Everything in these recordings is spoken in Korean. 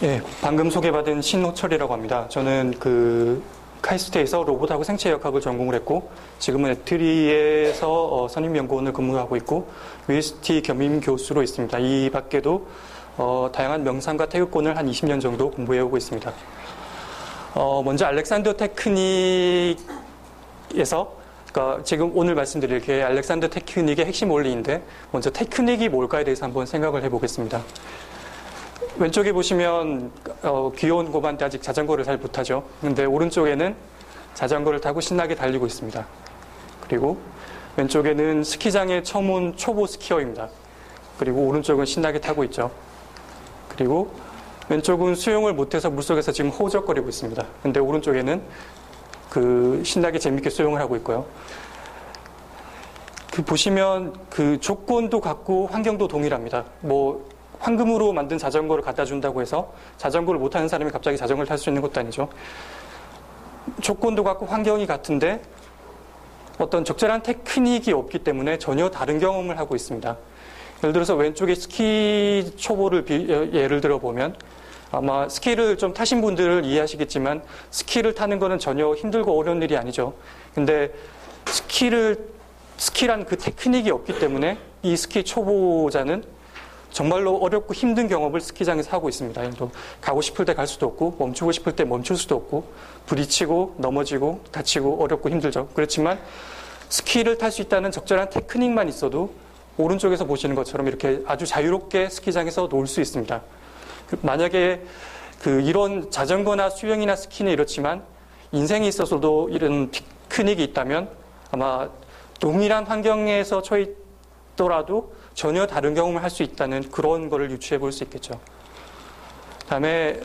예, 방금 소개받은 신호철이라고 합니다. 저는 카이스트에서 로봇하고 생체 역학을 전공을 했고, 지금은 애트리에서 선임연구원을 근무하고 있고, UST 겸임 교수로 있습니다. 이 밖에도 다양한 명상과 태극권을 한 20년 정도 공부해오고 있습니다. 먼저 알렉산더 테크닉에서, 그러니까 지금 오늘 말씀드릴 게 알렉산더 테크닉의 핵심 원리인데, 먼저 테크닉이 뭘까에 대해서 한번 생각을 해보겠습니다. 왼쪽에 보시면 귀여운 고만때 아직 자전거를 잘 못하죠. 근데 오른쪽에는 자전거를 타고 신나게 달리고 있습니다. 그리고 왼쪽에는 스키장에 처음 온 초보 스키어입니다. 그리고 오른쪽은 신나게 타고 있죠. 그리고 왼쪽은 수영을 못해서 물속에서 지금 호적거리고 있습니다. 근데 오른쪽에는 신나게 재밌게 수영을 하고 있고요. 보시면 조건도 같고 환경도 동일합니다. 황금으로 만든 자전거를 갖다 준다고 해서 자전거를 못하는 사람이 갑자기 자전거를 탈 수 있는 것도 아니죠. 조건도 같고 환경이 같은데 어떤 적절한 테크닉이 없기 때문에 전혀 다른 경험을 하고 있습니다. 예를 들어서 왼쪽에 스키 초보를 예를 들어 보면 아마 스키를 좀 타신 분들을 이해하시겠지만 스키를 타는 거는 전혀 힘들고 어려운 일이 아니죠. 근데 스키란 그 테크닉이 없기 때문에 이 스키 초보자는 정말로 어렵고 힘든 경험을 스키장에서 하고 있습니다. 가고 싶을 때 갈 수도 없고 멈추고 싶을 때 멈출 수도 없고 부딪히고 넘어지고 다치고 어렵고 힘들죠. 그렇지만 스키를 탈 수 있다는 적절한 테크닉만 있어도 오른쪽에서 보시는 것처럼 이렇게 아주 자유롭게 스키장에서 놀 수 있습니다. 만약에 이런 자전거나 수영이나 스키는 이렇지만 인생에 있어서도 이런 테크닉이 있다면 아마 동일한 환경에서 처해 있더라도 전혀 다른 경험을 할 수 있다는 그런 거를 유추해 볼 수 있겠죠. 다음에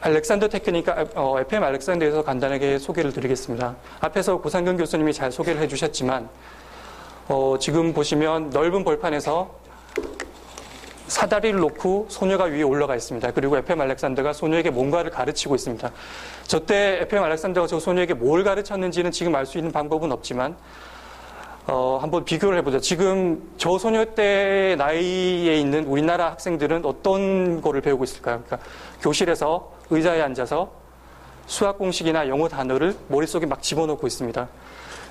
알렉산더 테크닉, FM 알렉산더에서 간단하게 소개를 드리겠습니다. 앞에서 고상균 교수님이 잘 소개를 해주셨지만 지금 보시면 넓은 벌판에서 사다리를 놓고 소녀가 위에 올라가 있습니다. 그리고 FM 알렉산더가 소녀에게 뭔가를 가르치고 있습니다. 저때 FM 알렉산더가 저 소녀에게 뭘 가르쳤는지는 지금 알 수 있는 방법은 없지만 한번 비교를 해보죠. 지금 저 소녀 때 나이에 있는 우리나라 학생들은 어떤 거를 배우고 있을까요? 그러니까 교실에서 의자에 앉아서 수학 공식이나 영어 단어를 머릿속에 막 집어넣고 있습니다.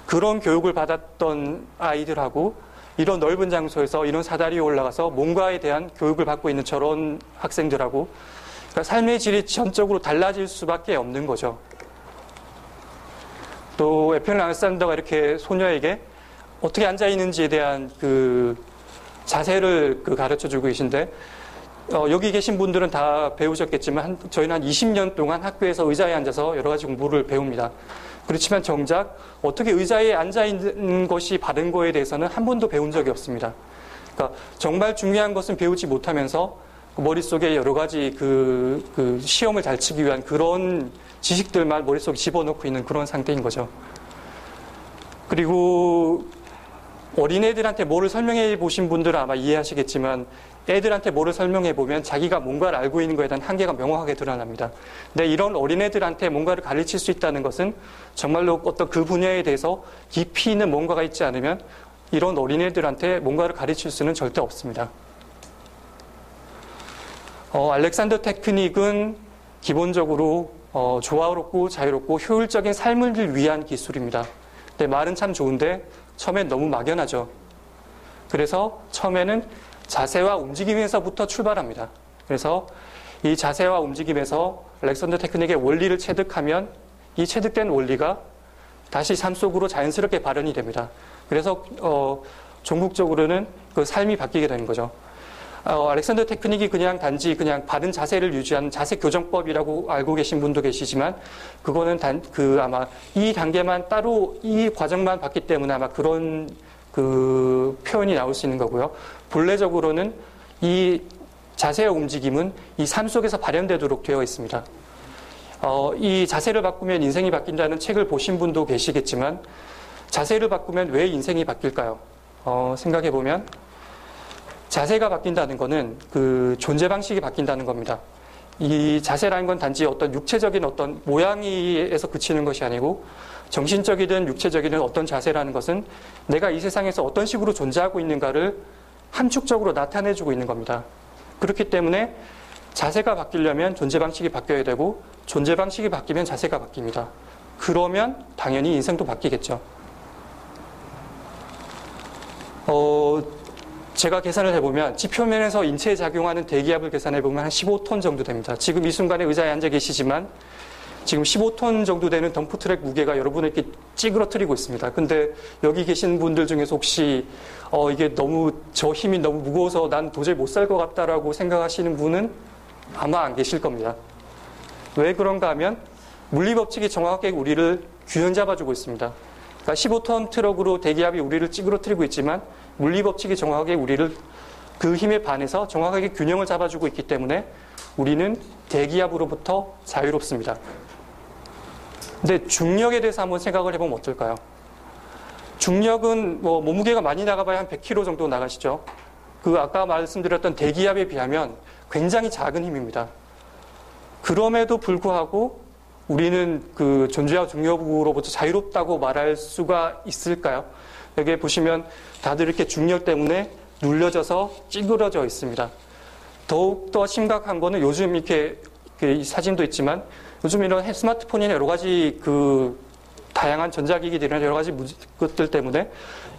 그런 교육을 받았던 아이들하고 이런 넓은 장소에서 이런 사다리에 올라가서 뭔가에 대한 교육을 받고 있는 저런 학생들하고 그러니까 삶의 질이 전적으로 달라질 수밖에 없는 거죠. 또 FM 알렉산더가 이렇게 소녀에게 어떻게 앉아있는지에 대한 자세를 가르쳐 주고 계신데, 여기 계신 분들은 다 배우셨겠지만, 저희는 한 20년 동안 학교에서 의자에 앉아서 여러 가지 공부를 배웁니다. 그렇지만 정작 어떻게 의자에 앉아있는 것이 바른 거에 대해서는 한 번도 배운 적이 없습니다. 그러니까 정말 중요한 것은 배우지 못하면서 머릿속에 여러 가지 시험을 잘 치기 위한 그런 지식들만 머릿속에 집어넣고 있는 그런 상태인 거죠. 그리고 어린애들한테 뭐를 설명해 보신 분들은 아마 이해하시겠지만 애들한테 뭐를 설명해 보면 자기가 뭔가를 알고 있는 것에 대한 한계가 명확하게 드러납니다. 근데 이런 어린애들한테 뭔가를 가르칠 수 있다는 것은 정말로 어떤 그 분야에 대해서 깊이 있는 뭔가가 있지 않으면 이런 어린애들한테 뭔가를 가르칠 수는 절대 없습니다. 알렉산더 테크닉은 기본적으로 조화롭고 자유롭고 효율적인 삶을 위한 기술입니다. 근데 말은 참 좋은데 처음엔 너무 막연하죠. 그래서 처음에는 자세와 움직임에서부터 출발합니다. 그래서 이 자세와 움직임에서 알렉산더 테크닉의 원리를 체득하면 이 체득된 원리가 다시 삶 속으로 자연스럽게 발현이 됩니다. 그래서 종국적으로는 삶이 바뀌게 되는 거죠. 알렉산더 테크닉이 단지 바른 자세를 유지하는 자세 교정법이라고 알고 계신 분도 계시지만 그거는 아마 이 단계만 따로 이 과정만 봤기 때문에 아마 그런 표현이 나올 수 있는 거고요. 본래적으로는 이 자세와 움직임은 이 삶 속에서 발현되도록 되어 있습니다. 이 자세를 바꾸면 인생이 바뀐다는 책을 보신 분도 계시겠지만 자세를 바꾸면 왜 인생이 바뀔까요? 생각해 보면 자세가 바뀐다는 것은 존재 방식이 바뀐다는 겁니다. 이 자세라는 건 단지 어떤 육체적인 어떤 모양에서 그치는 것이 아니고 정신적이든 육체적이든 어떤 자세라는 것은 내가 이 세상에서 어떤 식으로 존재하고 있는가를 함축적으로 나타내주고 있는 겁니다. 그렇기 때문에 자세가 바뀌려면 존재 방식이 바뀌어야 되고 존재 방식이 바뀌면 자세가 바뀝니다. 그러면 당연히 인생도 바뀌겠죠. 제가 계산을 해보면 지표면에서 인체에 작용하는 대기압을 계산해보면 한 15톤 정도 됩니다. 지금 이 순간에 의자에 앉아 계시지만 지금 15톤 정도 되는 덤프트랙 무게가 여러분을 이렇게 찌그러뜨리고 있습니다. 근데 여기 계신 분들 중에서 혹시 이게 너무 저 힘이 너무 무거워서 난 도저히 못 살 것 같다라고 생각하시는 분은 아마 안 계실 겁니다. 왜 그런가 하면 물리법칙이 정확하게 우리를 균형 잡아주고 있습니다. 그러니까 15톤 트럭으로 대기압이 우리를 찌그러뜨리고 있지만 물리법칙이 정확하게 우리를 그 힘에 반해서 정확하게 균형을 잡아주고 있기 때문에 우리는 대기압으로부터 자유롭습니다. 근데 중력에 대해서 한번 생각을 해보면 어떨까요? 중력은 뭐 몸무게가 많이 나가봐야 한 100kg 정도 나가시죠. 그 아까 말씀드렸던 대기압에 비하면 굉장히 작은 힘입니다. 그럼에도 불구하고 우리는 그 존재와 중력으로부터 자유롭다고 말할 수가 있을까요? 여기 보시면 다들 이렇게 중력 때문에 눌려져서 찌그러져 있습니다. 더욱더 심각한 거는 요즘 이렇게 이 사진도 있지만 요즘 이런 스마트폰이나 여러 가지 그 다양한 전자기기들이나 여러 가지 것들 때문에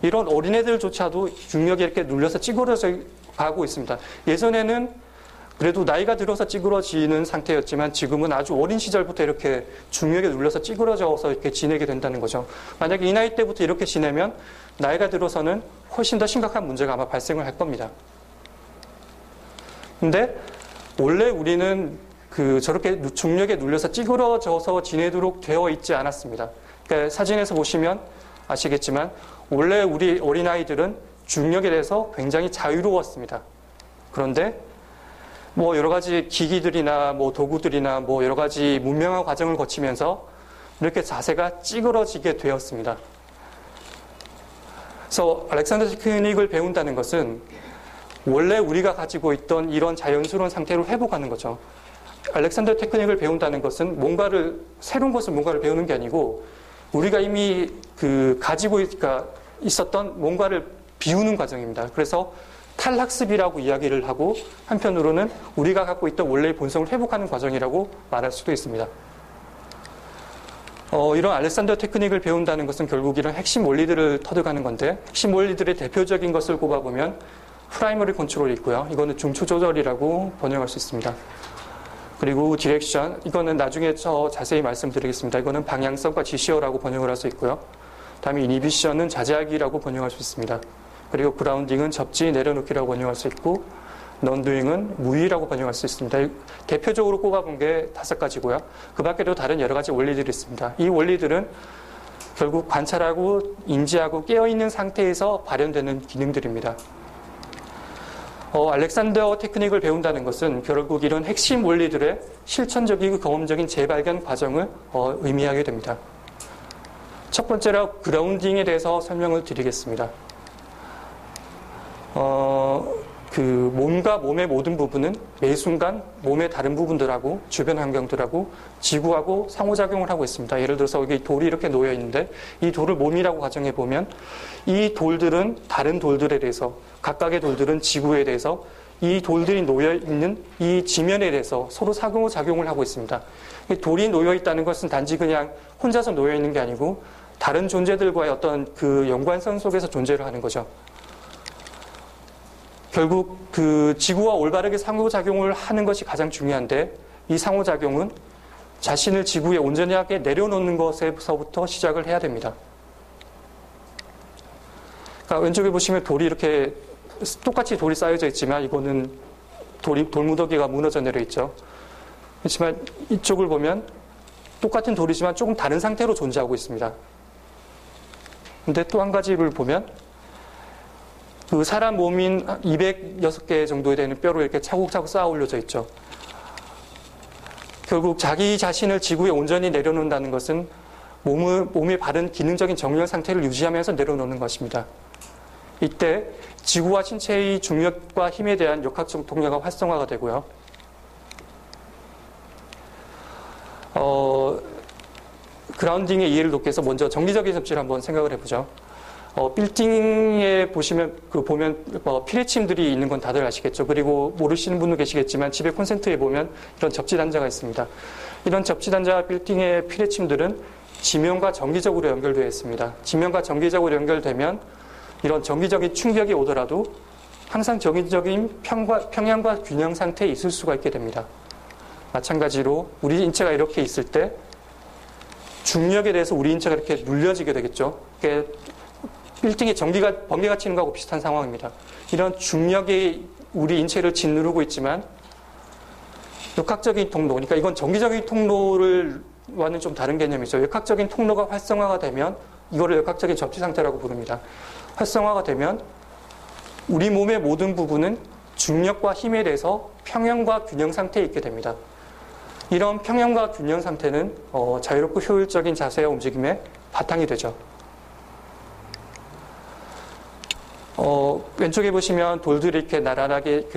이런 어린애들조차도 중력에 이렇게 눌려서 찌그러져 가고 있습니다. 예전에는 그래도 나이가 들어서 찌그러지는 상태였지만 지금은 아주 어린 시절부터 이렇게 중력에 눌려서 찌그러져서 이렇게 지내게 된다는 거죠. 만약에 이 나이 때부터 이렇게 지내면 나이가 들어서는 훨씬 더 심각한 문제가 아마 발생을 할 겁니다. 근데 원래 우리는 저렇게 중력에 눌려서 찌그러져서 지내도록 되어 있지 않았습니다. 그러니까 사진에서 보시면 아시겠지만 원래 우리 어린아이들은 중력에 대해서 굉장히 자유로웠습니다. 그런데 뭐 여러 가지 기기들이나 뭐 도구들이나 뭐 여러 가지 문명화 과정을 거치면서 이렇게 자세가 찌그러지게 되었습니다. 그래서 알렉산더 테크닉을 배운다는 것은 원래 우리가 가지고 있던 이런 자연스러운 상태로 회복하는 거죠. 알렉산더 테크닉을 배운다는 것은 새로운 것을 뭔가를 배우는 게 아니고 우리가 이미 가지고 있었던 뭔가를 비우는 과정입니다. 그래서 탈학습이라고 이야기를 하고 한편으로는 우리가 갖고 있던 원래의 본성을 회복하는 과정이라고 말할 수도 있습니다. 이런 알렉산더 테크닉을 배운다는 것은 결국 이런 핵심 원리들을 터득하는 건데 핵심 원리들의 대표적인 것을 꼽아보면 프라이머리 컨트롤이 있고요. 이거는 중추 조절이라고 번역할 수 있습니다. 그리고 디렉션, 이거는 나중에 더 자세히 말씀드리겠습니다. 이거는 방향성과 지시어라고 번역을 할 수 있고요. 다음에 이니비션은 자제하기라고 번역할 수 있습니다. 그리고 그라운딩은 접지, 내려놓기라고 번역할 수 있고 넌두잉은 무의라고 번역할 수 있습니다. 대표적으로 꼽아본 게 5가지고요. 그 밖에도 다른 여러 가지 원리들이 있습니다. 이 원리들은 결국 관찰하고 인지하고 깨어있는 상태에서 발현되는 기능들입니다. 알렉산더 테크닉을 배운다는 것은 결국 이런 핵심 원리들의 실천적이고 경험적인 재발견 과정을 의미하게 됩니다. 첫 번째로 그라운딩에 대해서 설명을 드리겠습니다. 몸과 몸의 모든 부분은 매 순간 몸의 다른 부분들하고 주변 환경들하고 지구하고 상호작용을 하고 있습니다. 예를 들어서 여기 돌이 이렇게 놓여 있는데 이 돌을 몸이라고 가정해 보면 이 돌들은 다른 돌들에 대해서 각각의 돌들은 지구에 대해서 이 돌들이 놓여 있는 이 지면에 대해서 서로 상호작용을 하고 있습니다. 돌이 놓여 있다는 것은 단지 그냥 혼자서 놓여 있는 게 아니고 다른 존재들과의 어떤 그 연관성 속에서 존재를 하는 거죠. 결국 지구와 올바르게 상호작용을 하는 것이 가장 중요한데 이 상호작용은 자신을 지구에 온전하게 내려놓는 것에서부터 시작을 해야 됩니다. 그러니까 왼쪽에 보시면 돌이 이렇게 똑같이 돌이 쌓여져 있지만 이거는 돌무더기가 무너져 내려 있죠. 그렇지만 이쪽을 보면 똑같은 돌이지만 조금 다른 상태로 존재하고 있습니다. 근데 또 한 가지를 보면 사람 몸인 206개 정도 되는 뼈로 이렇게 차곡차곡 쌓아 올려져 있죠. 결국 자기 자신을 지구에 온전히 내려놓는다는 것은 몸의 바른 기능적인 정렬 상태를 유지하면서 내려놓는 것입니다. 이때 지구와 신체의 중력과 힘에 대한 역학적 동력가 활성화가 되고요. 그라운딩의 이해를 돕기 위해서 먼저 정리적인 섭취를 한번 생각을 해보죠. 빌딩에 보면 피레침들이 있는 건 다들 아시겠죠. 그리고 모르시는 분도 계시겠지만 집의 콘센트에 보면 이런 접지단자가 있습니다. 이런 접지단자 빌딩의 피레침들은 지면과 정기적으로 연결되어 있습니다. 지면과 정기적으로 연결되면 이런 정기적인 충격이 오더라도 항상 정기적인 평형과 균형 상태에 있을 수가 있게 됩니다. 마찬가지로 우리 인체가 이렇게 있을 때 중력에 대해서 우리 인체가 이렇게 눌려지게 되겠죠. 빌딩에 번개가 치는 거하고 비슷한 상황입니다. 이런 중력이 우리 인체를 짓누르고 있지만 역학적인 통로, 그러니까 이건 정기적인 통로와는 좀 다른 개념이죠. 역학적인 통로가 활성화가 되면 이거를 역학적인 접지 상태라고 부릅니다. 활성화가 되면 우리 몸의 모든 부분은 중력과 힘에 대해서 평형과 균형 상태에 있게 됩니다. 이런 평형과 균형 상태는 자유롭고 효율적인 자세와 움직임의 바탕이 되죠. 왼쪽에 보시면 돌들이 이렇게 나란하게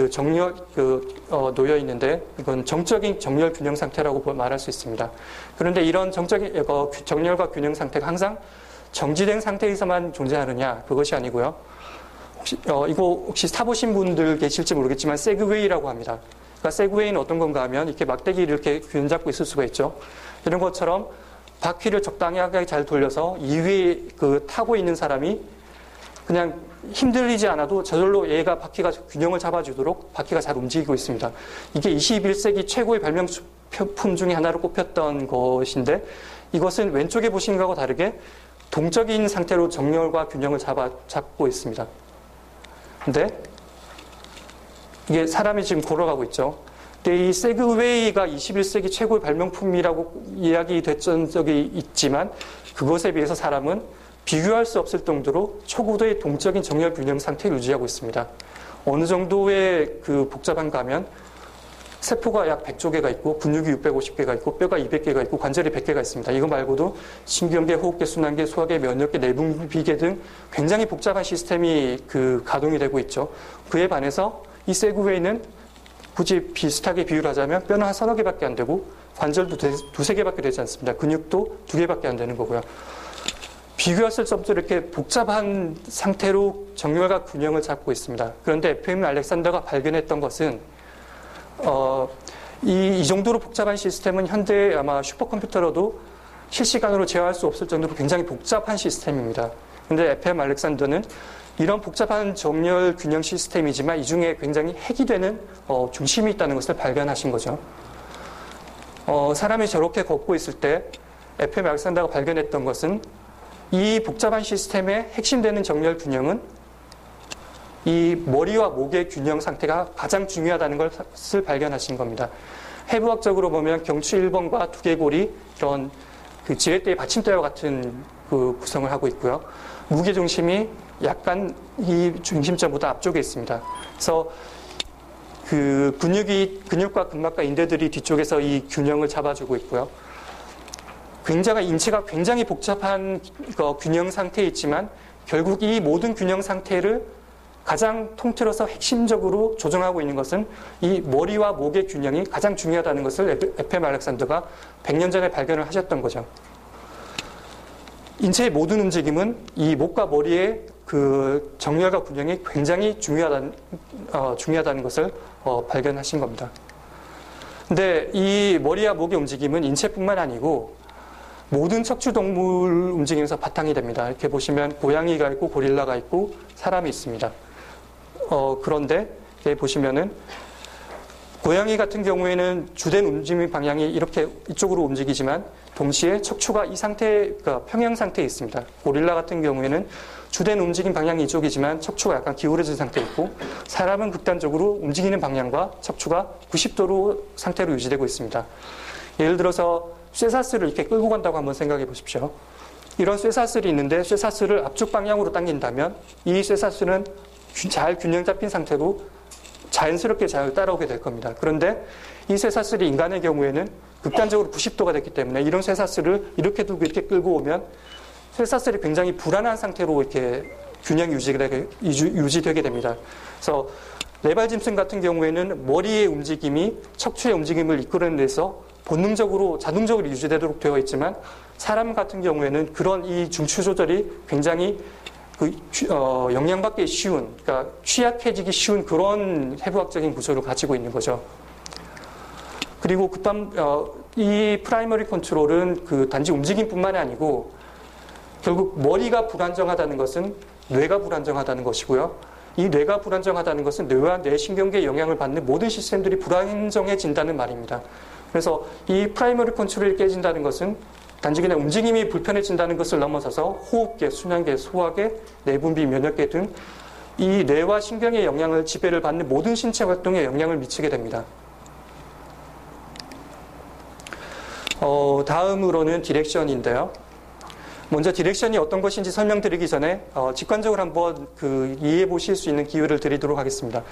놓여 있는데 이건 정적인 정렬 균형 상태라고 말할 수 있습니다. 그런데 이런 정적인 정렬과 균형 상태가 항상 정지된 상태에서만 존재하느냐? 그것이 아니고요. 이거 혹시 타보신 분들 계실지 모르겠지만 세그웨이라고 합니다. 그러니까 세그웨이는 어떤 건가 하면 이렇게 막대기를 이렇게 균 잡고 있을 수가 있죠. 이런 것처럼 바퀴를 적당하게 잘 돌려서 이 위에 타고 있는 사람이 그냥 힘들리지 않아도 저절로 얘가 바퀴가 균형을 잡아주도록 바퀴가 잘 움직이고 있습니다. 이게 21세기 최고의 발명품 중에 하나로 꼽혔던 것인데 이것은 왼쪽에 보시는 것과 다르게 동적인 상태로 정렬과 균형을 잡고 있습니다. 근데 이게 사람이 지금 걸어가고 있죠. 근데 이 세그웨이가 21세기 최고의 발명품이라고 이야기됐던 적이 있지만 그것에 비해서 사람은 비교할 수 없을 정도로 초고도의 동적인 정렬 균형 상태를 유지하고 있습니다. 어느 정도의 복잡한가 하면 세포가 약 100조 개가 있고 근육이 650개가 있고 뼈가 200개가 있고 관절이 100개가 있습니다. 이거 말고도 신경계, 호흡계, 순환계, 소화계, 면역계, 내분비계 등 굉장히 복잡한 시스템이 가동이 되고 있죠. 그에 반해서 이 세그웨이는 굳이 비슷하게 비유를 하자면 뼈는 한 서너 개밖에 안 되고 관절도 두세 개밖에 되지 않습니다. 근육도 2개밖에 안 되는 거고요. 비교했을 수 없이 이렇게 복잡한 상태로 정렬과 균형을 잡고 있습니다. 그런데 FM 알렉산더가 발견했던 것은 이 정도로 복잡한 시스템은 현대 아마 슈퍼컴퓨터로도 실시간으로 제어할 수 없을 정도로 굉장히 복잡한 시스템입니다. 그런데 FM 알렉산더는 이런 복잡한 정렬 균형 시스템이지만 이 중에 굉장히 핵이 되는 중심이 있다는 것을 발견하신 거죠. 사람이 저렇게 걷고 있을 때 FM 알렉산더가 발견했던 것은 이 복잡한 시스템의 핵심되는 정렬 균형은 이 머리와 목의 균형 상태가 가장 중요하다는 것을 발견하신 겁니다. 해부학적으로 보면 경추 1번과 두개골이 이런 지렛대의 받침대와 같은 구성을 하고 있고요. 무게중심이 약간 이 중심점보다 앞쪽에 있습니다. 그래서 근육과 근막과 인대들이 뒤쪽에서 이 균형을 잡아주고 있고요. 인체가 굉장히 복잡한 균형 상태에 있지만 결국 이 모든 균형 상태를 가장 통틀어서 핵심적으로 조정하고 있는 것은 이 머리와 목의 균형이 가장 중요하다는 것을 FM 알렉산더가 100년 전에 발견을 하셨던 거죠. 인체의 모든 움직임은 이 목과 머리의 정렬과 균형이 굉장히 중요하다는 것을 발견하신 겁니다. 근데 이 머리와 목의 움직임은 인체뿐만 아니고 모든 척추동물 움직임에서 바탕이 됩니다. 이렇게 보시면 고양이가 있고 고릴라가 있고 사람이 있습니다. 그런데 여기 보시면은 고양이 같은 경우에는 주된 움직임 방향이 이렇게 이쪽으로 움직이지만 동시에 척추가 이 상태, 그러니까 평형 상태에 있습니다. 고릴라 같은 경우에는 주된 움직임 방향이 이쪽이지만 척추가 약간 기울어진 상태에 있고 사람은 극단적으로 움직이는 방향과 척추가 90도로 상태로 유지되고 있습니다. 예를 들어서 쇠사슬을 이렇게 끌고 간다고 한번 생각해 보십시오. 이런 쇠사슬이 있는데 쇠사슬을 앞쪽 방향으로 당긴다면 이 쇠사슬은 잘 균형 잡힌 상태로 자연스럽게 잘 따라오게 될 겁니다. 그런데 이 쇠사슬이 인간의 경우에는 극단적으로 90도가 됐기 때문에 이런 쇠사슬을 이렇게 두고 이렇게 끌고 오면 쇠사슬이 굉장히 불안한 상태로 이렇게 균형 유지되게 됩니다. 그래서 레발짐슨 같은 경우에는 머리의 움직임이 척추의 움직임을 이끌어내서 본능적으로 자동적으로 유지되도록 되어 있지만 사람 같은 경우에는 그런 이 중추 조절이 굉장히 영향받기 쉬운, 그러니까 취약해지기 쉬운 그런 해부학적인 구조를 가지고 있는 거죠. 그리고 이 프라이머리 컨트롤은 단지 움직임뿐만이 아니고 결국 머리가 불안정하다는 것은 뇌가 불안정하다는 것이고요. 이 뇌가 불안정하다는 것은 뇌와 뇌신경계의 영향을 받는 모든 시스템들이 불안정해진다는 말입니다. 그래서 이 프라이머리 컨트롤이 깨진다는 것은 단지 그냥 움직임이 불편해진다는 것을 넘어서서 호흡계, 순환계, 소화계, 내분비, 면역계 등 이 뇌와 신경의 영향을 지배를 받는 모든 신체 활동에 영향을 미치게 됩니다. 다음으로는 디렉션인데요. 먼저 디렉션이 어떤 것인지 설명드리기 전에 직관적으로 한번 이해해 보실 수 있는 기회를 드리도록 하겠습니다.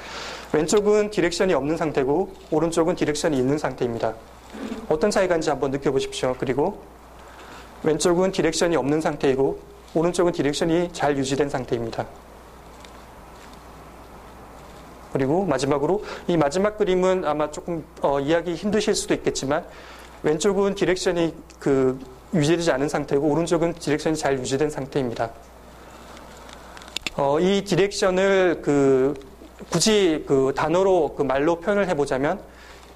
왼쪽은 디렉션이 없는 상태고 오른쪽은 디렉션이 있는 상태입니다. 어떤 차이가 있는지 한번 느껴보십시오. 그리고 왼쪽은 디렉션이 없는 상태이고 오른쪽은 디렉션이 잘 유지된 상태입니다. 그리고 마지막으로 이 마지막 그림은 아마 조금 이해하기 힘드실 수도 있겠지만 왼쪽은 디렉션이 유지되지 않은 상태고 오른쪽은 디렉션이 잘 유지된 상태입니다. 이 디렉션을 굳이 단어로 말로 표현을 해보자면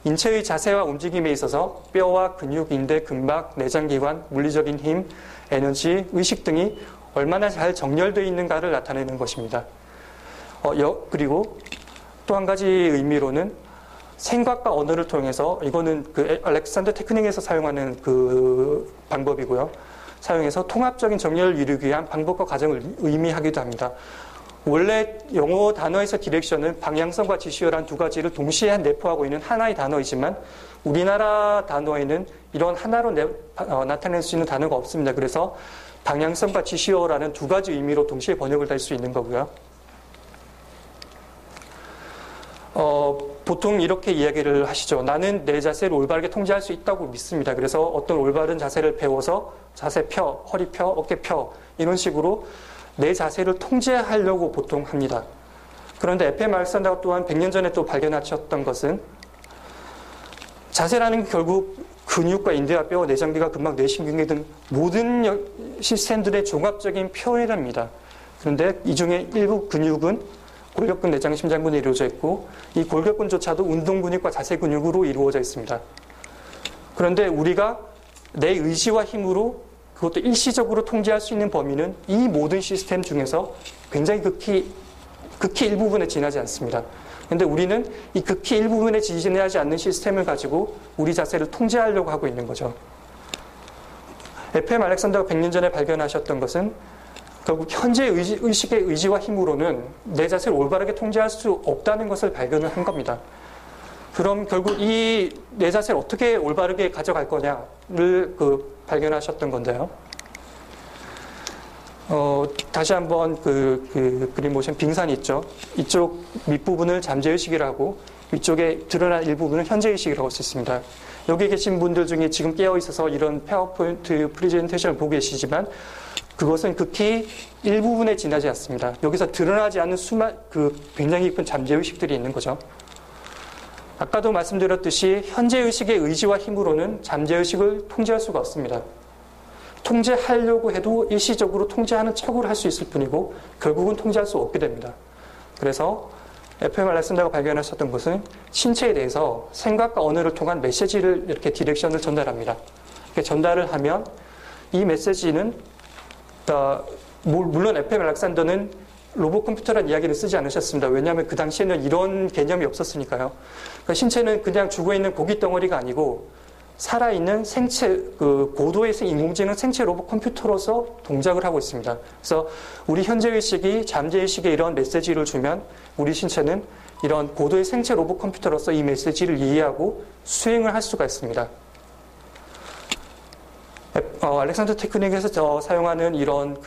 인체의 자세와 움직임에 있어서 뼈와 근육, 인대, 근막, 내장기관, 물리적인 힘, 에너지, 의식 등이 얼마나 잘 정렬되어 있는가를 나타내는 것입니다. 그리고 또 한 가지 의미로는 생각과 언어를 통해서 이거는 알렉산더 테크닉에서 사용하는 방법이고요. 사용해서 통합적인 정렬을 이루기 위한 방법과 과정을 의미하기도 합니다. 원래 영어 단어에서 디렉션은 방향성과 지시어란 두 가지를 동시에 내포하고 있는 하나의 단어이지만 우리나라 단어에는 이런 하나로 나타낼 수 있는 단어가 없습니다. 그래서 방향성과 지시어라는 두 가지 의미로 동시에 번역을 할 수 있는 거고요. 보통 이렇게 이야기를 하시죠. 나는 내 자세를 올바르게 통제할 수 있다고 믿습니다. 그래서 어떤 올바른 자세를 배워서 자세 펴, 허리 펴, 어깨 펴 이런 식으로 내 자세를 통제하려고 보통 합니다. 그런데 FM 알렉산더가 또한 100년 전에 또 발견하셨던 것은 자세라는 게 결국 근육과 인대와 뼈, 내장기가 근막, 뇌신경계 등 모든 시스템들의 종합적인 표현입니다. 그런데 이 중에 일부 근육은 골격근, 내장, 심장근에 이루어져 있고 이 골격근조차도 운동 근육과 자세 근육으로 이루어져 있습니다. 그런데 우리가 내 의지와 힘으로 그것도 일시적으로 통제할 수 있는 범위는 이 모든 시스템 중에서 굉장히 극히 일부분에 지나지 않습니다. 그런데 우리는 이 극히 일부분에 지나지 않는 시스템을 가지고 우리 자세를 통제하려고 하고 있는 거죠. FM 알렉산더가 100년 전에 발견하셨던 것은 결국 현재 의식의 의지와 힘으로는 내 자세를 올바르게 통제할 수 없다는 것을 발견을 한 겁니다. 그럼 결국 이 내 자세를 어떻게 올바르게 가져갈 거냐를 발견하셨던 건데요. 다시 한번 그림 보시면 빙산이 있죠. 이쪽 밑부분을 잠재의식이라고 위쪽에 드러난 일부분은 현재의식이라고 할 수 있습니다. 여기 계신 분들 중에 지금 깨어 있어서 이런 파워포인트 프레젠테이션을 보고 계시지만 그것은 극히 일부분에 지나지 않습니다. 여기서 드러나지 않는 굉장히 깊은 잠재의식들이 있는 거죠. 아까도 말씀드렸듯이 현재의식의 의지와 힘으로는 잠재의식을 통제할 수가 없습니다. 통제하려고 해도 일시적으로 통제하는 척을 할 수 있을 뿐이고 결국은 통제할 수 없게 됩니다. 그래서 FM 알렉산더가 발견하셨던 것은 신체에 대해서 생각과 언어를 통한 메시지를 이렇게 디렉션을 전달합니다. 이렇게 전달을 하면 이 메시지는 물론 FM 알렉산더는 로봇 컴퓨터라는 이야기를 쓰지 않으셨습니다. 왜냐하면 그 당시에는 이런 개념이 없었으니까요. 그러니까 신체는 그냥 죽어있는 고기 덩어리가 아니고 살아있는 생체, 고도의 인공지능 생체 로봇 컴퓨터로서 동작을 하고 있습니다. 그래서 우리 현재의식이 잠재의식에 이런 메시지를 주면 우리 신체는 이런 고도의 생체 로봇 컴퓨터로서 이 메시지를 이해하고 수행을 할 수가 있습니다. 알렉산더 테크닉에서 사용하는 이런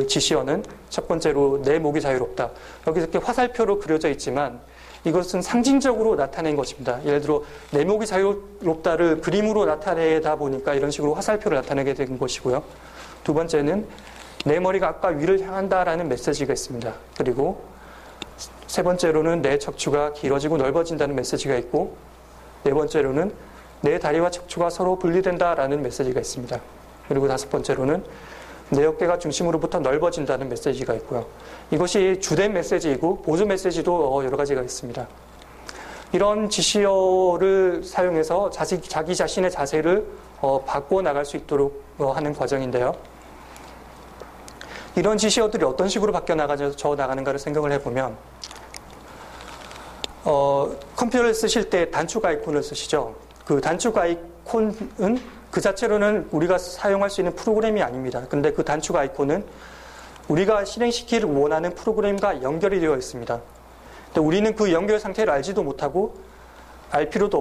지시어는 첫 번째로 내 목이 자유롭다. 여기 이렇게 화살표로 그려져 있지만 이것은 상징적으로 나타낸 것입니다. 예를 들어 내 목이 자유롭다를 그림으로 나타내다 보니까 이런 식으로 화살표를 나타내게 된 것이고요. 두 번째는 내 머리가 앞과 위를 향한다라는 메시지가 있습니다. 그리고 세 번째로는 내 척추가 길어지고 넓어진다는 메시지가 있고 네 번째로는 내 다리와 척추가 서로 분리된다라는 메시지가 있습니다. 그리고 다섯 번째로는 내 어깨가 중심으로부터 넓어진다는 메시지가 있고요. 이것이 주된 메시지이고 보조 메시지도 여러 가지가 있습니다. 이런 지시어를 사용해서 자기 자신의 자세를 바꿔 나갈 수 있도록 하는 과정인데요. 이런 지시어들이 어떤 식으로 바뀌어 나가는가를 생각을 해보면 컴퓨터를 쓰실 때 단축 아이콘을 쓰시죠. 그 단축 아이콘은 그 자체로는 우리가 사용할 수 있는 프로그램이 아닙니다. 근데 그 단축 아이콘은 우리가 실행시키기를 원하는 프로그램과 연결이 되어 있습니다. 근데 우리는 그 연결 상태를 알지도 못하고 알 필요도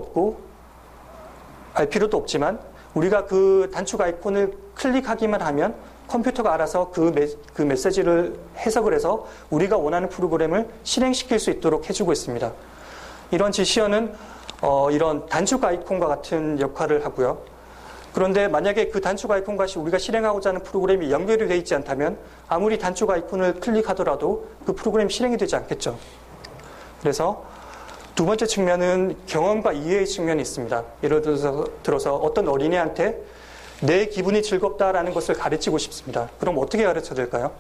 없지만 우리가 그 단축 아이콘을 클릭하기만 하면 컴퓨터가 알아서 그 메시지를 해석을 해서 우리가 원하는 프로그램을 실행시킬 수 있도록 해주고 있습니다. 이런 지시어는 이런 단축 아이콘과 같은 역할을 하고요. 그런데 만약에 그 단축 아이콘과 우리가 실행하고자 하는 프로그램이 연결이 되어 있지 않다면 아무리 단축 아이콘을 클릭하더라도 그 프로그램이 실행이 되지 않겠죠. 그래서 두 번째 측면은 경험과 이해의 측면이 있습니다. 예를 들어서 어떤 어린애한테 내 기분이 즐겁다라는 것을 가르치고 싶습니다. 그럼 어떻게 가르쳐야 될까요?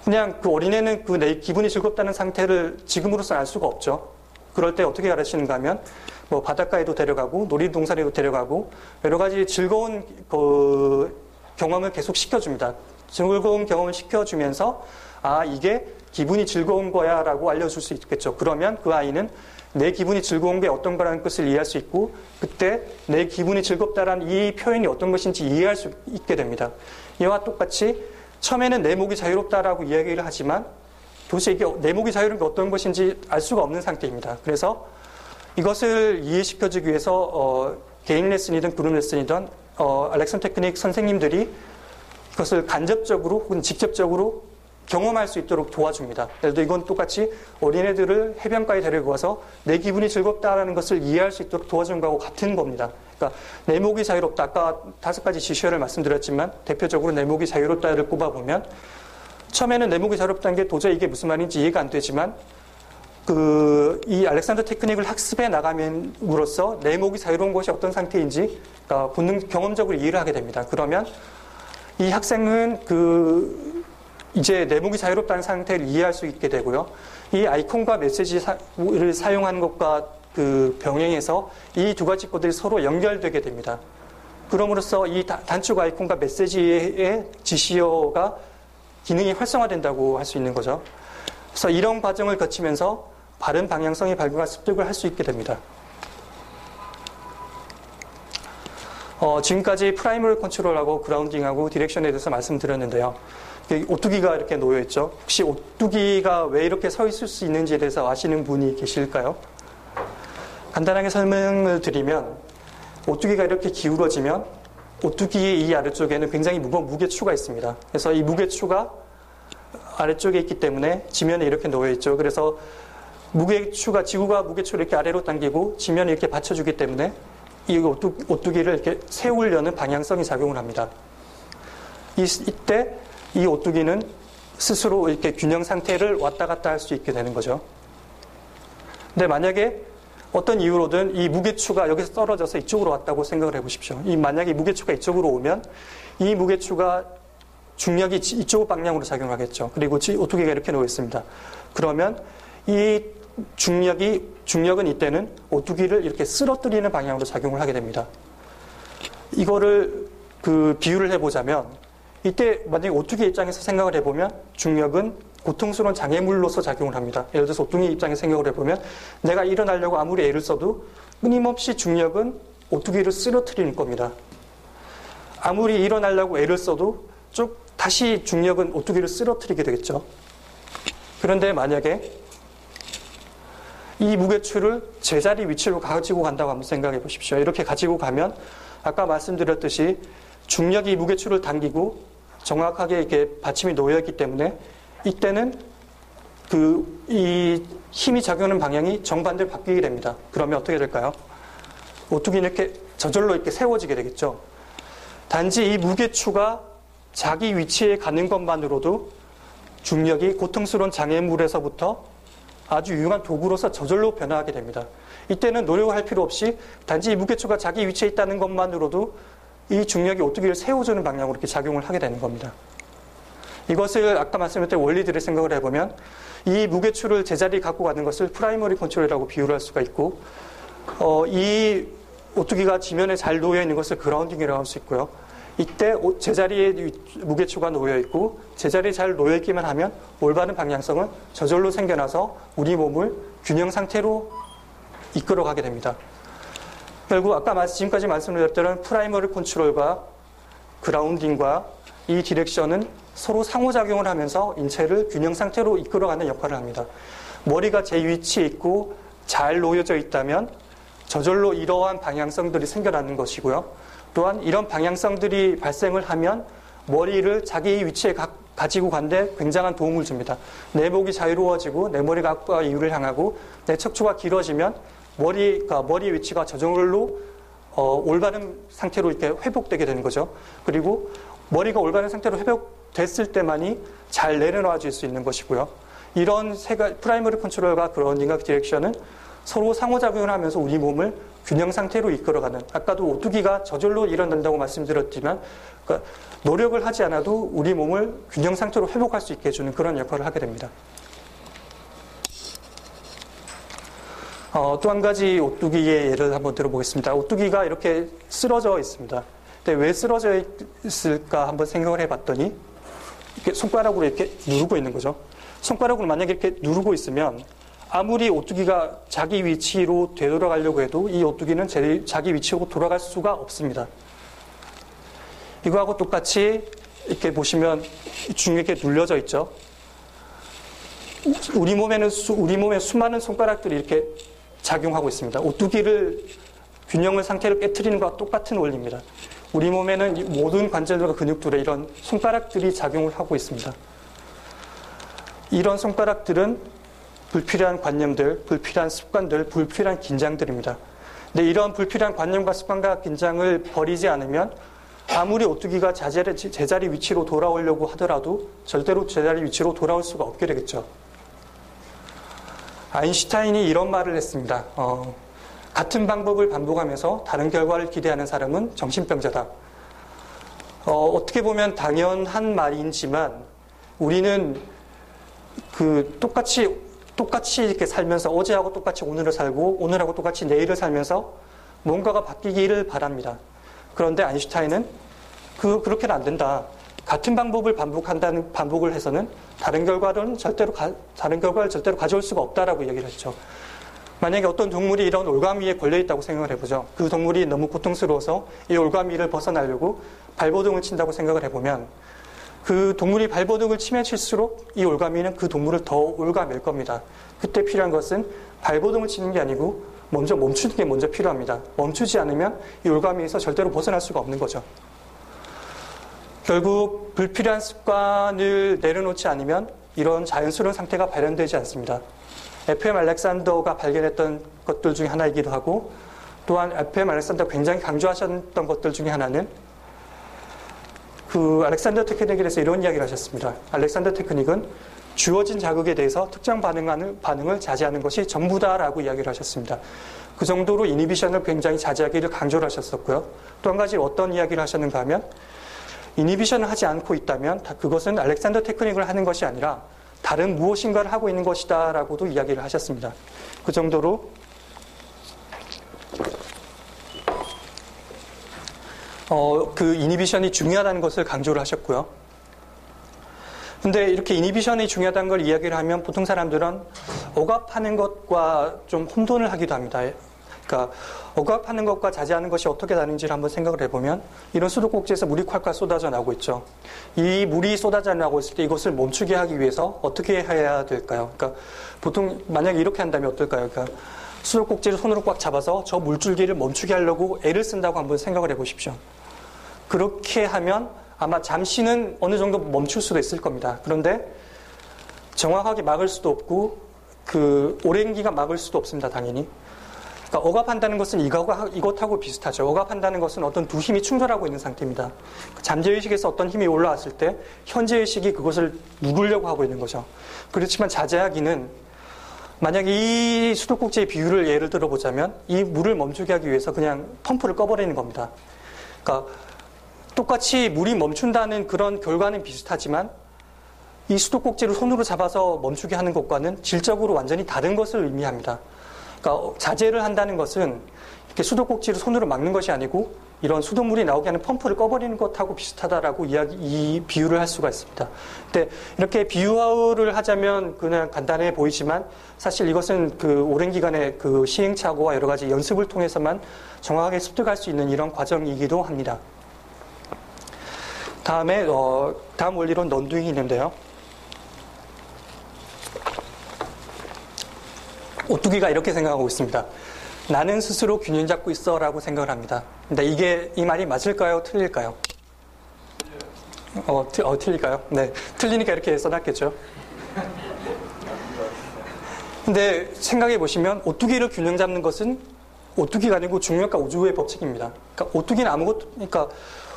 그냥 그 어린애는 그 내 기분이 즐겁다는 상태를 지금으로서는 알 수가 없죠. 그럴 때 어떻게 가르치는가 하면 뭐 바닷가에도 데려가고 놀이동산에도 데려가고 여러 가지 즐거운 경험을 계속 시켜줍니다. 즐거운 경험을 시켜주면서 이게 기분이 즐거운 거야 라고 알려줄 수 있겠죠. 그러면 그 아이는 내 기분이 즐거운 게 어떤 거라는 것을 이해할 수 있고 그때 내 기분이 즐겁다라는 이 표현이 어떤 것인지 이해할 수 있게 됩니다. 이와 똑같이 처음에는 내 목이 자유롭다라고 이야기를 하지만 도대체 이게 내 목이 자유로운 게 어떤 것인지 알 수가 없는 상태입니다. 그래서 이것을 이해시켜주기 위해서 개인 레슨이든 그룹 레슨이든 알렉산더 테크닉 선생님들이 그것을 간접적으로 혹은 직접적으로 경험할 수 있도록 도와줍니다. 예를 들어 이건 똑같이 어린애들을 해변가에 데리고 가서 내 기분이 즐겁다라는 것을 이해할 수 있도록 도와주는 거하고 같은 겁니다. 그러니까 내 목이 자유롭다. 아까 5가지 지시어를 말씀드렸지만 대표적으로 내 목이 자유롭다를 꼽아보면 처음에는 내 목이 자유롭다는 게 도저히 이게 무슨 말인지 이해가 안 되지만 이 알렉산더 테크닉을 학습해 나감으로써 내 목이 자유로운 것이 어떤 상태인지 그러니까 본능 경험적으로 이해를 하게 됩니다. 그러면 이 학생은 이제 내 목이 자유롭다는 상태를 이해할 수 있게 되고요. 이 아이콘과 메시지를 사용하는 것과 병행해서 이 두 가지 것들이 서로 연결되게 됩니다. 그럼으로써 이 단축 아이콘과 메시지의 지시어가 기능이 활성화된다고 할 수 있는 거죠. 그래서 이런 과정을 거치면서 바른 방향성의 발견과 습득을 할 수 있게 됩니다. 지금까지 프라이머리 컨트롤하고 그라운딩하고 디렉션에 대해서 말씀드렸는데요. 오뚜기가 이렇게 놓여있죠. 혹시 오뚜기가 왜 이렇게 서 있을 수 있는지에 대해서 아시는 분이 계실까요? 간단하게 설명을 드리면 오뚜기가 이렇게 기울어지면 오뚜기의 이 아래쪽에는 굉장히 무거운 무게추가 있습니다. 그래서 이 무게추가 아래쪽에 있기 때문에 지면에 이렇게 놓여있죠. 그래서 지구가 무게추를 이렇게 아래로 당기고 지면에 이렇게 받쳐주기 때문에 이 오뚜기를 이렇게 세우려는 방향성이 작용을 합니다. 이때 이 오뚜기는 스스로 이렇게 균형 상태를 왔다 갔다 할 수 있게 되는 거죠. 근데 만약에 어떤 이유로든 이 무게추가 여기서 떨어져서 이쪽으로 왔다고 생각을 해보십시오. 만약에 무게추가 이쪽으로 오면 이 무게추가 중력이 이쪽 방향으로 작용하겠죠. 그리고 오뚜기가 이렇게 놓여 있습니다. 그러면 이 중력은 이때는 오뚜기를 이렇게 쓰러뜨리는 방향으로 작용을 하게 됩니다. 이거를 비유를 해보자면 이때 만약에 오뚜기 입장에서 생각을 해보면 중력은 고통스러운 장애물로서 작용을 합니다. 예를 들어서 오뚜기 입장에서 생각을 해보면 내가 일어나려고 아무리 애를 써도 끊임없이 중력은 오뚜기를 쓰러뜨리는 겁니다. 아무리 일어나려고 애를 써도 다시 중력은 오뚜기를 쓰러뜨리게 되겠죠. 그런데 만약에 이 무게추를 제자리 위치로 가지고 간다고 한번 생각해 보십시오. 이렇게 가지고 가면 아까 말씀드렸듯이 중력이 무게추를 당기고 정확하게 이렇게 받침이 놓여있기 때문에 이때는 이 힘이 작용하는 방향이 정반대로 바뀌게 됩니다. 그러면 어떻게 될까요? 오뚜기는 이렇게 저절로 이렇게 세워지게 되겠죠. 단지 이 무게추가 자기 위치에 가는 것만으로도 중력이 고통스러운 장애물에서부터 아주 유용한 도구로서 저절로 변화하게 됩니다. 이때는 노력을 할 필요 없이 단지 이 무게추가 자기 위치에 있다는 것만으로도 이 중력이 오뚜기를 세워주는 방향으로 이렇게 작용을 하게 되는 겁니다. 이것을 아까 말씀드렸던 원리들을 생각을 해보면 이 무게추를 제자리에 갖고 가는 것을 프라이머리 컨트롤이라고 비유를 할 수가 있고, 이 오뚜기가 지면에 잘 놓여 있는 것을 그라운딩이라고 할 수 있고요. 이때 제자리에 무게추가 놓여 있고 제자리에 잘 놓여 있기만 하면 올바른 방향성은 저절로 생겨나서 우리 몸을 균형 상태로 이끌어가게 됩니다. 결국 아까 지금까지 말씀드렸던 프라이머리 컨트롤과 그라운딩과 이 디렉션은 서로 상호작용을 하면서 인체를 균형 상태로 이끌어가는 역할을 합니다. 머리가 제 위치에 있고 잘 놓여져 있다면 저절로 이러한 방향성들이 생겨나는 것이고요. 또한 이런 방향성들이 발생을 하면 머리를 자기 위치에 가지고 간데 굉장한 도움을 줍니다. 내 목이 자유로워지고 내 머리가 앞과 이유를 향하고 내 척추가 길어지면 머리 위치가 저절로 올바른 상태로 이렇게 회복되게 되는 거죠. 그리고 머리가 올바른 상태로 회복됐을 때만이 잘 내려놔 줄 수 있는 것이고요. 이런 프라이머리 컨트롤과 그라운딩과 디렉션은 서로 상호작용을 하면서 우리 몸을 균형 상태로 이끌어가는, 아까도 오뚜기가 저절로 일어난다고 말씀드렸지만 그러니까 노력을 하지 않아도 우리 몸을 균형 상태로 회복할 수 있게 해주는 그런 역할을 하게 됩니다. 또 한 가지 오뚜기의 예를 한번 들어보겠습니다. 오뚜기가 이렇게 쓰러져 있습니다. 근데 왜 쓰러져 있을까 한번 생각을 해봤더니 이렇게 손가락으로 이렇게 누르고 있는 거죠. 손가락으로 만약에 이렇게 누르고 있으면 아무리 오뚜기가 자기 위치로 되돌아가려고 해도 이 오뚜기는 자기 위치로 돌아갈 수가 없습니다. 이거하고 똑같이 이렇게 보시면 중력에 눌려져 있죠. 우리 몸의 수많은 손가락들이 이렇게 작용하고 있습니다. 오뚜기를 균형을 상태를 깨트리는 것과 똑같은 원리입니다. 우리 몸에는 모든 관절들과 근육들에 이런 손가락들이 작용을 하고 있습니다. 이런 손가락들은 불필요한 관념들, 불필요한 습관들, 불필요한 긴장들입니다. 근데 이런 불필요한 관념과 습관과 긴장을 버리지 않으면 아무리 오뚜기가 제자리 위치로 돌아오려고 하더라도 절대로 제자리 위치로 돌아올 수가 없게 되겠죠. 아인슈타인이 이런 말을 했습니다. 같은 방법을 반복하면서 다른 결과를 기대하는 사람은 정신병자다. 어떻게 보면 당연한 말이지만 우리는 똑같이 이렇게 살면서 어제하고 똑같이 오늘을 살고 오늘하고 똑같이 내일을 살면서 뭔가가 바뀌기를 바랍니다. 그런데 아인슈타인은 그렇게는 안 된다. 같은 방법을 반복을 해서는 다른 결과를 절대로 가져올 수가 없다라고 얘기를 했죠. 만약에 어떤 동물이 이런 올가미 위에 걸려있다고 생각을 해보죠. 그 동물이 너무 고통스러워서 이 올가미를 벗어나려고 발버둥을 친다고 생각을 해보면 그 동물이 발버둥을 치면 칠수록 이 올가미는 그 동물을 더 올가맬 겁니다. 그때 필요한 것은 발버둥을 치는 게 아니고 먼저 멈추는 게 먼저 필요합니다. 멈추지 않으면 이 올가미에서 절대로 벗어날 수가 없는 거죠. 결국 불필요한 습관을 내려놓지 않으면 이런 자연스러운 상태가 발현되지 않습니다. FM 알렉산더가 발견했던 것들 중에 하나이기도 하고 또한 FM 알렉산더가 굉장히 강조하셨던 것들 중에 하나는 알렉산더 테크닉에 대해서 이런 이야기를 하셨습니다. 알렉산더 테크닉은 주어진 자극에 대해서 특정 반응을 자제하는 것이 전부다라고 이야기를 하셨습니다. 그 정도로 이니비션을 굉장히 자제하기를 강조를 하셨었고요. 또 한 가지 어떤 이야기를 하셨는가 하면 이니비션을 하지 않고 있다면 그것은 알렉산더 테크닉을 하는 것이 아니라 다른 무엇인가를 하고 있는 것이다 라고도 이야기를 하셨습니다. 그 정도로 그 이니비션이 중요하다는 것을 강조를 하셨고요. 근데 이렇게 이니비션이 중요하다는 걸 이야기를 하면 보통 사람들은 억압하는 것과 좀 혼돈을 하기도 합니다. 그러니까 억압하는 것과 자제하는 것이 어떻게 다른지를 한번 생각을 해보면 이런 수도꼭지에서 물이 콸콸 쏟아져 나오고 있죠. 이 물이 쏟아져 나오고 있을 때 이것을 멈추게 하기 위해서 어떻게 해야 될까요? 그러니까 보통 만약에 이렇게 한다면 어떨까요? 그러니까 수도꼭지를 손으로 꽉 잡아서 저 물줄기를 멈추게 하려고 애를 쓴다고 한번 생각을 해보십시오. 그렇게 하면 아마 잠시는 어느 정도 멈출 수도 있을 겁니다. 그런데 정확하게 막을 수도 없고 오랜 기간 막을 수도 없습니다. 당연히. 그러니까 억압한다는 것은 이것하고 비슷하죠. 억압한다는 것은 어떤 두 힘이 충돌하고 있는 상태입니다. 잠재의식에서 어떤 힘이 올라왔을 때 현재의식이 그것을 누르려고 하고 있는 거죠. 그렇지만 자제하기는 만약 이 수도꼭지의 비유를 예를 들어보자면 이 물을 멈추게 하기 위해서 그냥 펌프를 꺼버리는 겁니다. 그러니까 똑같이 물이 멈춘다는 그런 결과는 비슷하지만 이 수도꼭지를 손으로 잡아서 멈추게 하는 것과는 질적으로 완전히 다른 것을 의미합니다. 그러니까 자제를 한다는 것은 이렇게 수도꼭지를 손으로 막는 것이 아니고 이런 수돗물이 나오게 하는 펌프를 꺼버리는 것하고 비슷하다라고 이 비유를 할 수가 있습니다. 근데 이렇게 비유를 하자면 그냥 간단해 보이지만 사실 이것은 그 오랜 기간의 그 시행착오와 여러 가지 연습을 통해서만 정확하게 습득할 수 있는 이런 과정이기도 합니다. 다음에 다음 원리론 넌두잉이 있는데요. 오뚜기가 이렇게 생각하고 있습니다. 나는 스스로 균형 잡고 있어 라고 생각을 합니다. 근데 이 말이 맞을까요? 틀릴까요? 틀릴까요? 네. 틀리니까 이렇게 써놨겠죠. 근데 생각해 보시면 오뚜기를 균형 잡는 것은 오뚜기가 아니고 중력과 우주의 법칙입니다. 그러니까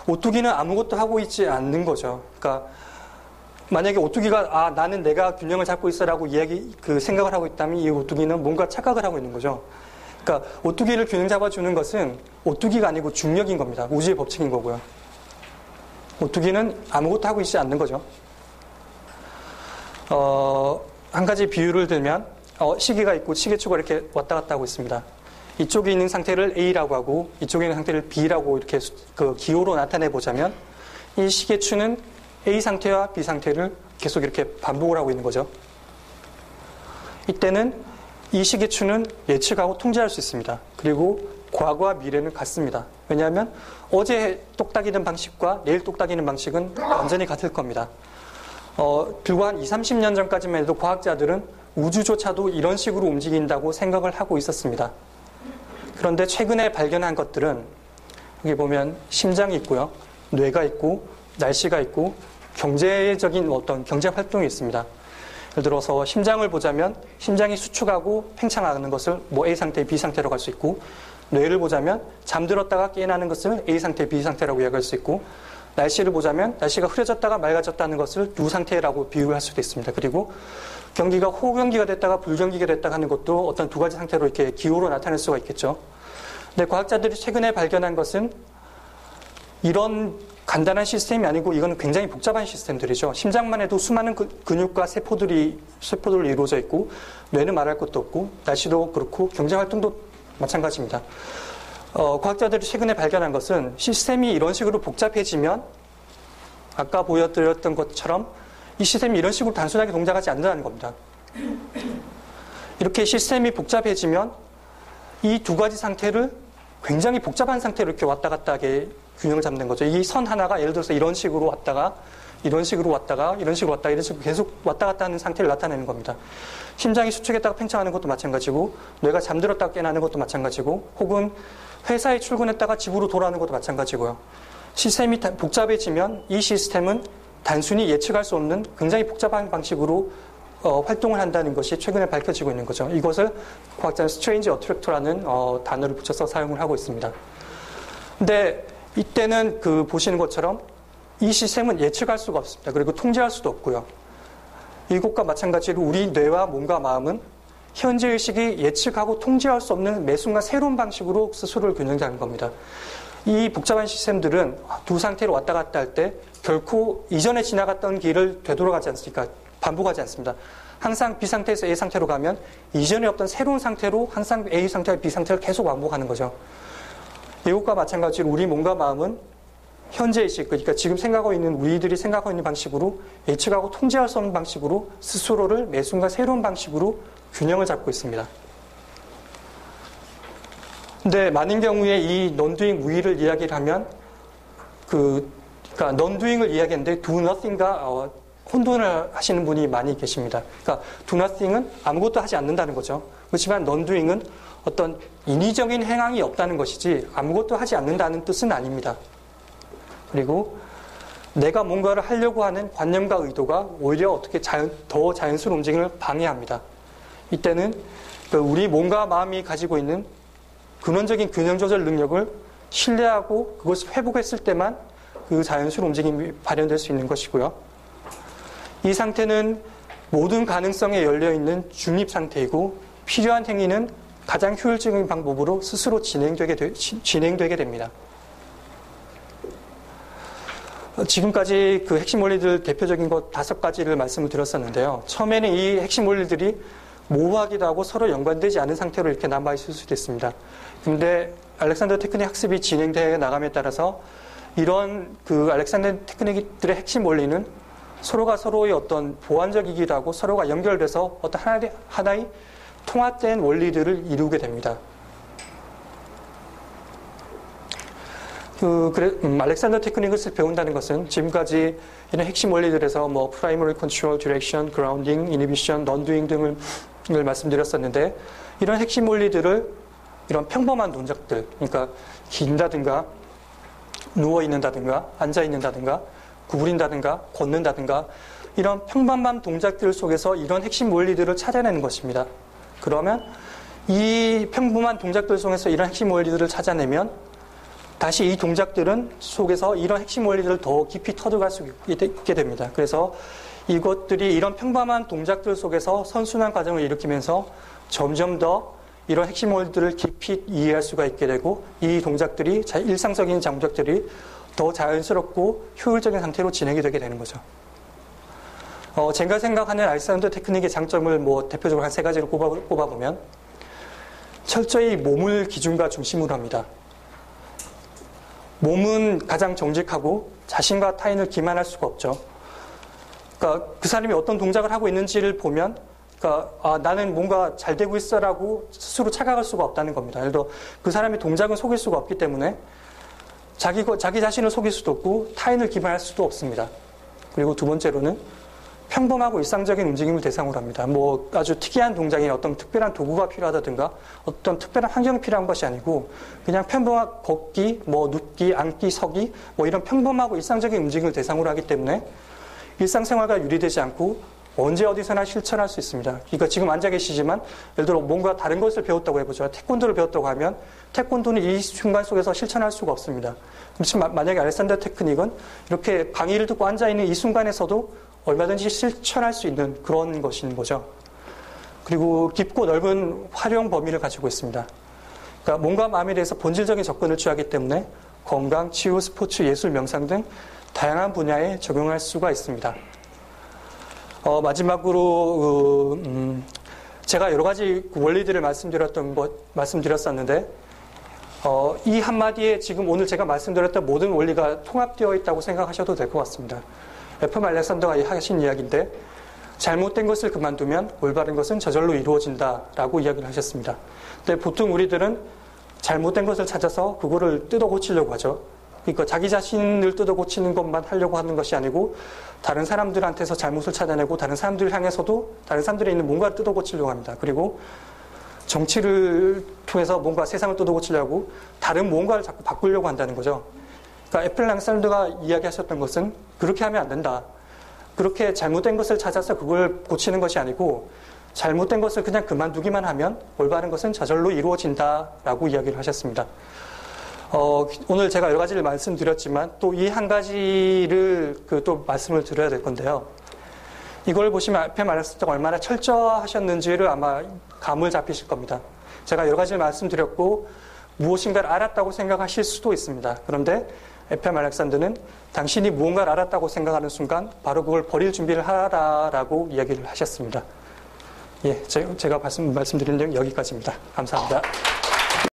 오뚜기는 아무것도 하고 있지 않는 거죠. 그러니까 만약에 오뚜기가 나는 내가 균형을 잡고 있어라고 생각을 하고 있다면 이 오뚜기는 뭔가 착각을 하고 있는 거죠. 그러니까 오뚜기를 균형 잡아주는 것은 오뚜기가 아니고 중력인 겁니다. 우주의 법칙인 거고요. 오뚜기는 아무것도 하고 있지 않는 거죠. 한 가지 비유를 들면 시계가 있고 시계추가 이렇게 왔다 갔다 하고 있습니다. 이쪽에 있는 상태를 A라고 하고 이쪽에 있는 상태를 B라고 이렇게 그 기호로 나타내 보자면 이 시계추는 A 상태와 B 상태를 계속 이렇게 반복을 하고 있는 거죠. 이때는 이 시계추는 예측하고 통제할 수 있습니다. 그리고 과거와 미래는 같습니다. 왜냐하면 어제 똑딱이는 방식과 내일 똑딱이는 방식은 완전히 같을 겁니다. 불과 한 20, 30년 전까지만 해도 과학자들은 우주조차도 이런 식으로 움직인다고 생각을 하고 있었습니다. 그런데 최근에 발견한 것들은 여기 보면 심장이 있고요. 뇌가 있고 날씨가 있고 경제적인 어떤 경제 활동이 있습니다. 예를 들어서 심장을 보자면 심장이 수축하고 팽창하는 것을 A 상태, B 상태로 갈 수 있고 뇌를 보자면 잠들었다가 깨어나는 것을 A 상태, B 상태라고 이야기할 수 있고 날씨를 보자면 날씨가 흐려졌다가 맑아졌다는 것을 U 상태라고 비유할 수도 있습니다. 그리고 경기가 호경기가 됐다가 불경기가 됐다가 하는 것도 어떤 두 가지 상태로 이렇게 기호로 나타낼 수가 있겠죠. 근데 과학자들이 최근에 발견한 것은 이런 간단한 시스템이 아니고 이건 굉장히 복잡한 시스템들이죠. 심장만 해도 수많은 근육과 세포들로 이루어져 있고 뇌는 말할 것도 없고 날씨도 그렇고 경제활동도 마찬가지입니다. 과학자들이 최근에 발견한 것은 시스템이 이런 식으로 복잡해지면 아까 보여드렸던 것처럼 이 시스템이 이런 식으로 단순하게 동작하지 않는다는 겁니다. 이렇게 시스템이 복잡해지면 이 두 가지 상태를 굉장히 복잡한 상태로 이렇게 왔다 갔다 하게 균형을 잡는 거죠. 이 선 하나가 예를 들어서 이런 식으로 왔다가 이런 식으로 왔다가 이런 식으로 왔다가 이런 식으로 계속 왔다 갔다 하는 상태를 나타내는 겁니다. 심장이 수축했다가 팽창하는 것도 마찬가지고 뇌가 잠들었다가 깨어나는 것도 마찬가지고 혹은 회사에 출근했다가 집으로 돌아오는 것도 마찬가지고요. 시스템이 복잡해지면 이 시스템은 단순히 예측할 수 없는 굉장히 복잡한 방식으로 활동을 한다는 것이 최근에 밝혀지고 있는 거죠. 이것을 과학자는 스트레인지 어트랙터라는 단어를 붙여서 사용을 하고 있습니다. 근데 이때는 보시는 것처럼 이 시스템은 예측할 수가 없습니다. 그리고 통제할 수도 없고요. 이것과 마찬가지로 우리 뇌와 몸과 마음은 현재 의식이 예측하고 통제할 수 없는 매 순간 새로운 방식으로 스스로를 균형잡는 겁니다. 이 복잡한 시스템들은 두 상태로 왔다 갔다 할 때 결코 이전에 지나갔던 길을 되돌아가지 않습니까? 반복하지 않습니다. 항상 B 상태에서 A 상태로 가면 이전에 없던 새로운 상태로 항상 A 상태와 B 상태를 계속 반복하는 거죠. 이것과 마찬가지로 우리 몸과 마음은 현재 의식, 그러니까 지금 생각하고 있는 우리들이 생각하고 있는 방식으로 예측하고 통제할 수 없는 방식으로 스스로를 매 순간 새로운 방식으로 균형을 잡고 있습니다. 근데 많은 경우에 이 non-doing 우위를 이야기를 하면 그러니까 non-doing을 이야기하는데 do nothing과 혼돈을 하시는 분이 많이 계십니다. 그러니까 do nothing은 아무것도 하지 않는다는 거죠. 그렇지만 non-doing은 어떤 인위적인 행황이 없다는 것이지 아무것도 하지 않는다는 뜻은 아닙니다. 그리고 내가 뭔가를 하려고 하는 관념과 의도가 오히려 어떻게 더 자연스러운 움직임을 방해합니다. 이때는 우리 몸과 마음이 가지고 있는 근원적인 균형 조절 능력을 신뢰하고 그것을 회복했을 때만 그 자연스러운 움직임이 발현될 수 있는 것이고요. 이 상태는 모든 가능성에 열려있는 중립 상태이고 필요한 행위는 가장 효율적인 방법으로 스스로 진행되게 됩니다. 지금까지 그 핵심 원리들 대표적인 것 5가지를 말씀을 드렸었는데요. 처음에는 이 핵심 원리들이 모호하기도 하고 서로 연관되지 않은 상태로 이렇게 남아있을 수도 있습니다. 근데 알렉산더 테크닉 학습이 진행되어 나감에 따라서 이런 그 알렉산더 테크닉들의 핵심 원리는 서로가 서로의 어떤 보완적이기도 하고 서로가 연결돼서 어떤 하나의 통합된 원리들을 이루게 됩니다. 알렉산더 테크닉을 배운다는 것은 지금까지 이런 핵심 원리들에서 뭐 primary control, direction, grounding, inhibition, non-doing 등을 말씀드렸었는데 이런 핵심 원리들을 이런 평범한 동작들, 그러니까 긴다든가 누워있는다든가 앉아있는다든가 구부린다든가 걷는다든가 이런 평범한 동작들 속에서 이런 핵심 원리들을 찾아내는 것입니다. 그러면 이 평범한 동작들 속에서 이런 핵심 원리들을 찾아내면 다시 이 동작들은 속에서 이런 핵심 원리들을 더 깊이 터득할 수 있게 됩니다. 그래서 이것들이 이런 평범한 동작들 속에서 선순환 과정을 일으키면서 점점 더 이런 핵심 원리들을 깊이 이해할 수가 있게 되고 이 동작들이 일상적인 동작들이 더 자연스럽고 효율적인 상태로 진행이 되게 되는 거죠. 제가 생각하는 알렉산더 테크닉의 장점을 뭐 대표적으로 한 3가지를 꼽아보면 철저히 몸을 기준과 중심으로 합니다. 몸은 가장 정직하고 자신과 타인을 기만할 수가 없죠. 그러니까 그 사람이 어떤 동작을 하고 있는지를 보면 그러니까 나는 뭔가 잘 되고 있어라고 스스로 착각할 수가 없다는 겁니다. 예를 들어 그 사람의 동작은 속일 수가 없기 때문에 자기 자신을 속일 수도 없고 타인을 기만할 수도 없습니다. 그리고 두 번째로는 평범하고 일상적인 움직임을 대상으로 합니다. 뭐 아주 특이한 동작이 어떤 특별한 도구가 필요하다든가 어떤 특별한 환경이 필요한 것이 아니고 그냥 평범한 걷기, 뭐 눕기, 앉기, 서기 뭐 이런 평범하고 일상적인 움직임을 대상으로 하기 때문에 일상생활과 유리되지 않고 언제 어디서나 실천할 수 있습니다. 그러니까 지금 앉아 계시지만 예를 들어 뭔가 다른 것을 배웠다고 해보죠. 태권도를 배웠다고 하면 태권도는 이 순간 속에서 실천할 수가 없습니다. 그렇지만 만약에 알렉산더 테크닉은 이렇게 강의를 듣고 앉아있는 이 순간에서도 얼마든지 실천할 수 있는 그런 것인 거죠. 그리고 깊고 넓은 활용 범위를 가지고 있습니다. 그러니까 몸과 마음에 대해서 본질적인 접근을 취하기 때문에 건강, 치유, 스포츠, 예술, 명상 등 다양한 분야에 적용할 수가 있습니다. 마지막으로 제가 여러 가지 원리들을 말씀드렸었는데 이 한마디에 지금 오늘 제가 말씀드렸던 모든 원리가 통합되어 있다고 생각하셔도 될 것 같습니다. FM 알렉산더가 하신 이야기인데 잘못된 것을 그만두면 올바른 것은 저절로 이루어진다라고 이야기를 하셨습니다. 근데 보통 우리들은 잘못된 것을 찾아서 그거를 뜯어 고치려고 하죠. 그러니까 자기 자신을 뜯어 고치는 것만 하려고 하는 것이 아니고 다른 사람들한테서 잘못을 찾아내고 다른 사람들을 향해서도 다른 사람들이 있는 뭔가를 뜯어 고치려고 합니다. 그리고 정치를 통해서 뭔가 세상을 뜯어 고치려고 다른 뭔가를 자꾸 바꾸려고 한다는 거죠. 그러니까 FM 알렉산더가 이야기하셨던 것은 그렇게 하면 안 된다. 그렇게 잘못된 것을 찾아서 그걸 고치는 것이 아니고 잘못된 것을 그냥 그만두기만 하면 올바른 것은 저절로 이루어진다라고 이야기를 하셨습니다. 오늘 제가 여러 가지를 말씀드렸지만 또 이 한 가지를 또 말씀을 드려야 될 건데요. 이걸 보시면 FM 알렉산더가 얼마나 철저하셨는지를 아마 감을 잡히실 겁니다. 제가 여러 가지를 말씀드렸고 무엇인가를 알았다고 생각하실 수도 있습니다. 그런데 FM 알렉산더는 당신이 무언가를 알았다고 생각하는 순간 바로 그걸 버릴 준비를 하라라고 이야기를 하셨습니다. 예, 제가 말씀드린 내용 여기까지입니다. 감사합니다.